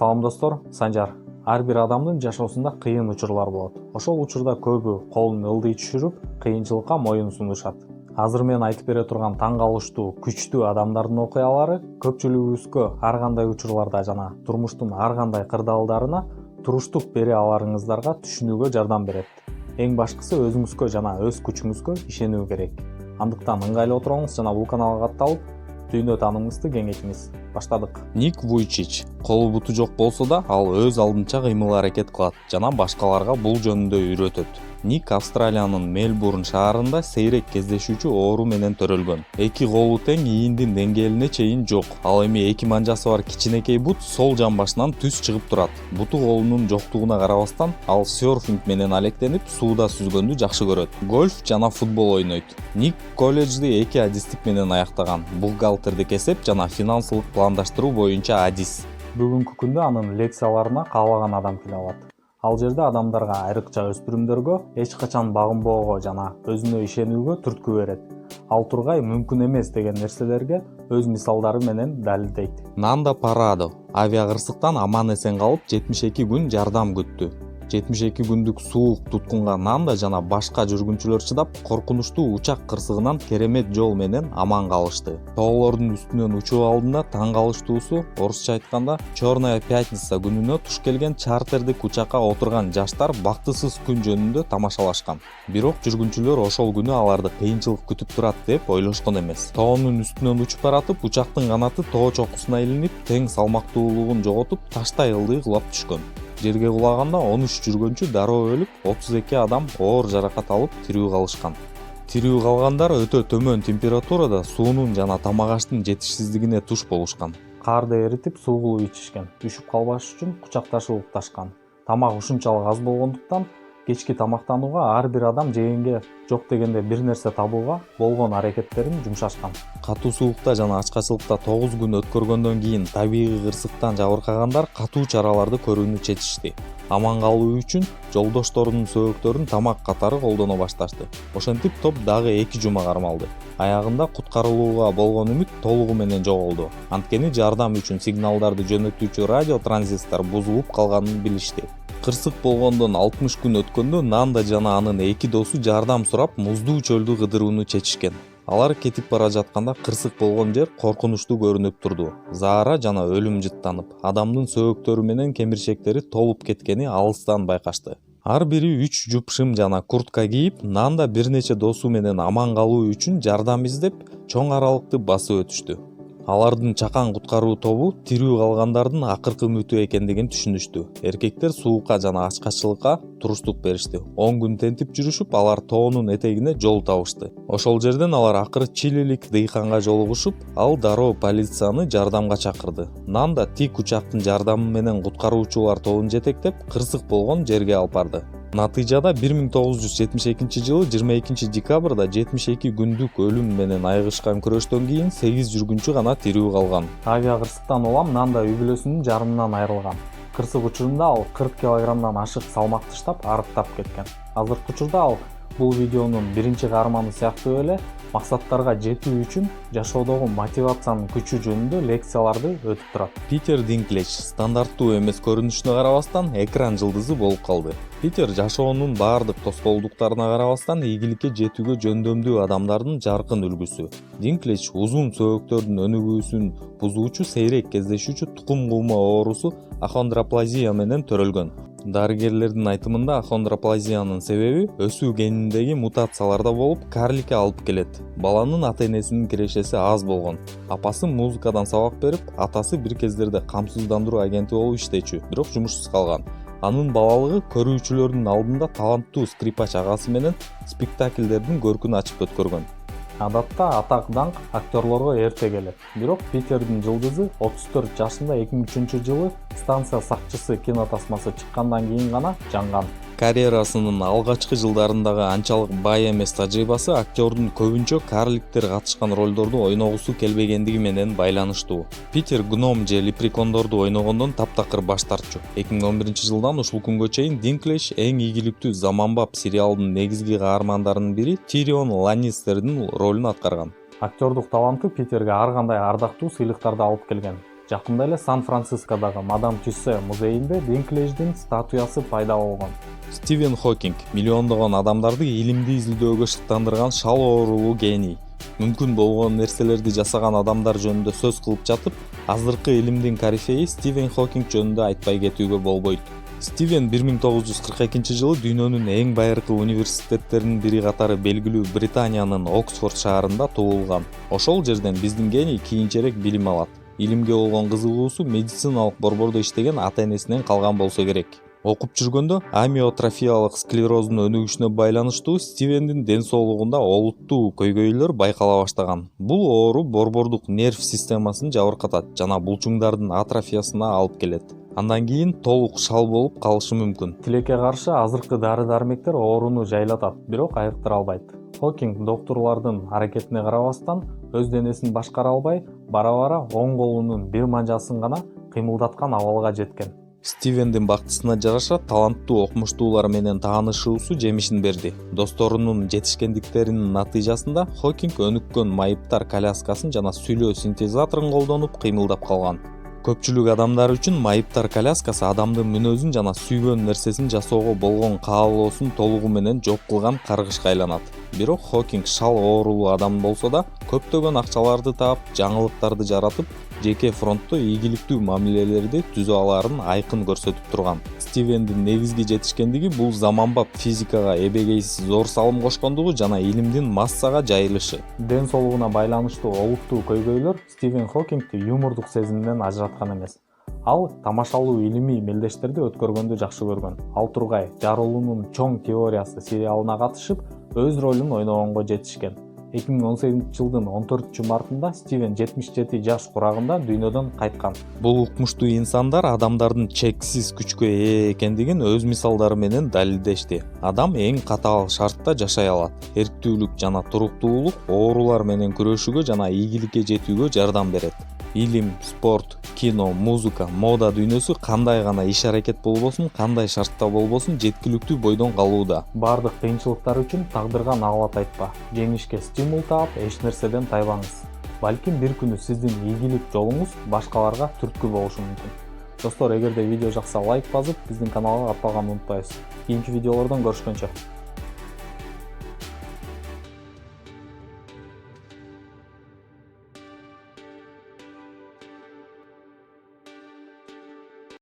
Салам достор, Санжар. Ар бир адамдын жашоосунда кыйын учурлар болот. Ошол учурда көбү колун ылдый түшүрүп, кыйынчылыкка моюн сунушат. Азыр мен айтып бере турган таң калыштуу, күчтүү адамдардын окуялары көпчүлүгүбүзгө ар кандай учурларда жана турмуштун ар кандай кырдаалдарына туруштук бере аларыңыздарга түшүнүүгө жардам берет. Эң башкысы өзүңүзгө жана өз күчүңүзгө ишенүү керек. Андыктан ыңгайлуу отуруңуз жана бул каналга катталып, дүйнө таанымыңызды кеңейтиңиз. Баштадык. Ник Вуйчич колу буту жок болсо да, ал өз алдынча кыймыл-аракет кылат жана башкаларга бул жөнүндө үйрөтөт. Ник Австралиянын Мельбурн шаарында сейрек кездешүүчү оору менен төрөлгөн. Эки колу тең ийиндин деңгээлине чейин жок. Ал эми эки манжасы бар кичинекей бут сол жамбашынан түз чыгып турат. Буту колунун жоктугуна карабастан, ал серфинг менен алектенип, сууда сүзгөндү жакшы көрөт. Гольф жана футбол ойнойт. Ник колледжди 2 адистик менен аяктаган. Бухгалтердик эсеп жана финансылык пландаштыруу боюнча адис. Бүгүнкү күндө анын лекцияларына каалаган адам келе алат. Ал жерде адамдарга, айрыкча өспүрүмдөргө эч качан багынбоого жана өзүнө ишенүүгө түрткү берет. Ал тургай мүмкүн эмес деген нерселерге өз мисалдары менен далилдейт. Нанда Парадо авиакырсыктан аман эсен калып 72 күн жардам күттү. 72 күндүк суук туткунга Нанда жана башка жүргүнчүлөр чыдап, коркунучтуу учак кырсыгынан керемет жол менен аман калышты. Тоолордун үстүнөн учуу алдында таң калыштуусу, орусча айтканда, Чёрная пятница күнүнө туш келген чартердик учакка отурган жаштар бактысыз күн жөнүндө тамашалашкан. Бирок жүргүнчүлөр ошол күнү аларды кыйынчылык күтүп турат деп ойлошкон эмес. Тоонун үстүнөн учуп баратып, учактын канаты тоо чокусуна илинип, тең салмактуулугун жоготуп, таштай ылдый кулап түшкөн. Жерге кулаганда 13 жүргүнчү дароо өлүп, 32 адам оор жаракат алып тирүү калышкан. Тирүү калгандар өтө төмөн температурада суунун жана тамак аштын жетишсиздигине туш болушкан. Карды эритип суу кылып ичишкен. Үшүп калбаш үчүн кучакташып укташкан. Тамак ушунчалык аз болгондуктан кечки тамактанууга ар бир адам жегенге жок дегенде бир нерсе табууга болгон аракеттерин жумшашкан. Катуу суукта жана ачкачылыкта 9 күн өткөргөндөн кийин табигый кырсыктан жабыркагандар катуу чараларды көрүүнү чечишти. Аман калуу үчүн жолдошторунун сөөктөрүн тамак катары колдоно башташты. Ошентип топ дагы 2 жума кармалды. Аягында куткарылууга болгон үмүт толугу менен жоголду. Анткени жардам үчүн сигналдарды жөнөтүүчү радио транзистор бузулуп калганын билишти. Кырсык болгондон 60 күн өткөндө Нанда жана анын 2 досу жардам сурап муздуу чөлдү кыдырууну чечишкен. Алар кетип бара жатканда кырсык болгон жер коркунучтуу көрүнүп турду. Заара жана өлүм жыттанып, адамдын сөөктөрү менен кемирчектери толуп кеткени алыстан байкашты. Ар бири 3 жуп шым жана куртка кийип, Нанда бир нече досу менен аман калуу үчүн жардам издеп, чоң аралыкты басып өтүштү. Алардын чакан куткаруу тобу тирүү калгандардын акыркы үмүтү экендигин түшүнүштү. Эркектер суукка жана ачкачылыкка туруштук беришти. 10 күн тентип жүрүшүп, алар тоонун этегине жол табышты. Ошол жерден алар акыры чилилик дыйканга жолугушуп, ал дароо полицияны жардамга чакырды. Нанда тик учактын жардамы менен куткаруучулар тобун жетектеп, кырсык болгон жерге алып барды. Натыйжада 1972 жылы 22 декабрда 72 күндүк өлүм менен айыгышкан күрөштөн кийин 8 жүргүнчү гана тирүү калган. Авиакырсыктан улам Нанда үй бүлөсүнүн жарымынан айрылган. Кырсык учурунда ал 40 килограммдан ашык салмак таштап, арыктап кеткен. Азыркы учурда ал бул видеонун биринчи каарманы сыяктуу эле максаттарга жетүү үчүн жашоодогу мотивациянын күчү жөнүндө лекцияларды өтүп турат. Питер Динклэч стандарттуу эмес көрүнүшүнө карабастан экран жылдызы болуп калды. Питер жашоонун баардык тоскоолдуктарына карабастан ийгиликке жетүүгө жөндөмдүү адамдардын жаркын үлгүсү. Динклэч узун сөөктөрдүн өнүгүүсүн бузуучу сейрек кездешүүчү тукум куума оорусу ахондроплазия менен төрөлгөн. Дарыгерлердин айтымында ахондроплазиянын себеби өсүү гениндеги мутацияларда болуп, карликке алып келет. Баланын ата-энесинин кирешеси аз болгон. Апасы музыкадан сабак берип, атасы бир кездерде камсыздандыруу агенти болуп иштечү, бирок жумушсуз калган. Анын балалыгы көрүүчүлөрдүн алдында таланттуу скрипач агасы менен спектакльдердин көркүн ачып өткөргөн. Адатта атак-даңк актерлорго эрте келет. Бирок Питердин жылдызы 34 жашында 2003 жылы станция сакчысы кинотасмасы чыккандан кийин гана жанган. Карьерасынын алгачкы жылдарындагы анчалык бай эмес тажрыйбасы актёрдун көбүнчө карликтер катышкан ролдорду ойногусу келбегендиги менен байланыштуу. Питер гном же лепрекондорду ойногондон таптакыр баш тартчу. 2011 жылдан ушул күнгө чейин Динклэч эң ийгиликтүү заманбап сериалдын негизги каармандарынын бири Тирион Ланнистердин ролун аткарган. Актёрдук таланты Питерге ар кандай ардактуу сыйлыктарды алып келген. Жакында эле Сан-Францискодагы Мадам Тюссе музейинде Динклэждин статуясы пайда болгон. Стивен Хокинг миллиондогон адамдарды илимди изилдөөгө шыктандырган шал оорулуу гений. Мүмкүн болгон нерселерди жасаган адамдар жөнүндө сөз кылып жатып, азыркы илимдин корифеи Стивен Хокинг жөнүндө айтпай кетүүгө болбойт. Стивен 1942-жылы дүйнөнүн эң байыркы университеттеринин бири катары белгилүү Британиянын Оксфорд шаарында туулган. Ошол жерден биздин гений кийинчерээк билим алат. Илимге болгон кызыгуусу медициналык борбордо иштеген ата-энесинен калган болсо керек. Окуп жүргөндө амиотрофиялык склероздун өнүгүшүнө байланыштуу Стивендин ден соолугунда олуттуу көйгөйлөр байкала баштаган. Бул оору борбордук нерв системасын жабыркатат жана булчуңдардын атрофиясына алып келет. Андан кийин толук шал болуп калышы мүмкүн. Тилекке каршы азыркы дары-дармектер ооруну жайлатат, бирок айыктыра албайт. Хокинг доктурлардын аракетине карабастан өз денесин башкара албай, бара-бара оң колунун бир манжасын гана кыймылдаткан абалга жеткен. Стивендин бактысына жараша таланттуу окумуштуулар менен таанышуусу жемишин берди. Досторунун жетишкендиктеринин натыйжасында Хокинг өнүккөн майыптар коляскасын жана сүйлөө синтезаторун колдонуп кыймылдап калган. Көпчүлүк адамдар үчүн майыптар коляскасы адамдын мүнөзүн жана сүйгөн нерсесин жасоого болгон каалоосун толугу менен жок кылган каргышка айланат. Бирок Хокинг шал оорулуу адам болсо да көптөгөн акчаларды таап, жаңылыктарды жаратып, жеке фронтто ийгиликтүү мамилелерди түзө аларын айкын көрсөтүп турган. Стивендин негизги жетишкендиги бул заманбап физикага эбегейсиз зор салым кошкондугу жана илимдин массага жайылышы. Ден соолугуна байланыштуу олуттуу көйгөйлөр Стивен Хокингти юмордук сезимден ажыраткан эмес. Ал тамашалуу илимий мелдештерди өткөргөндү жакшы көргөн. Ал тургай жарылуунун чоң теориясы сериалына катышып, өз ролун ойногонго жетишкен. 2018-жылдын 14-мартында Стивен 77 жаш курагында дүйнөдөн кайткан. Бул укмуштуу инсандар адамдардын чексиз күчкө ээ экендигин өз мисалдары менен далилдешти. Адам эң катаал шартта жашай алат. Эрктүүлүк жана туруктуулук оорулар менен күрөшүүгө жана ийгиликке жетүүгө жардам берет. Илим, спорт, кино, музыка, мода дүйнөсү кандай гана иш-аракет болбосун, кандай шартта болбосун жеткиликтүү бойдон калууда. Бардык кыйынчылыктар үчүн тагдырга наалат айтпа. Жеңишке стимул таап, эч нерседен тайбаңыз. Балким бир күнү сиздин ийгилик жолуңуз башкаларга түрткү болушу мүмкүн. Достор, эгерде видео жакса лайк басып, биздин каналга катталганды унутпайсыз. Кийинки видеолордон көрүшкөнчө.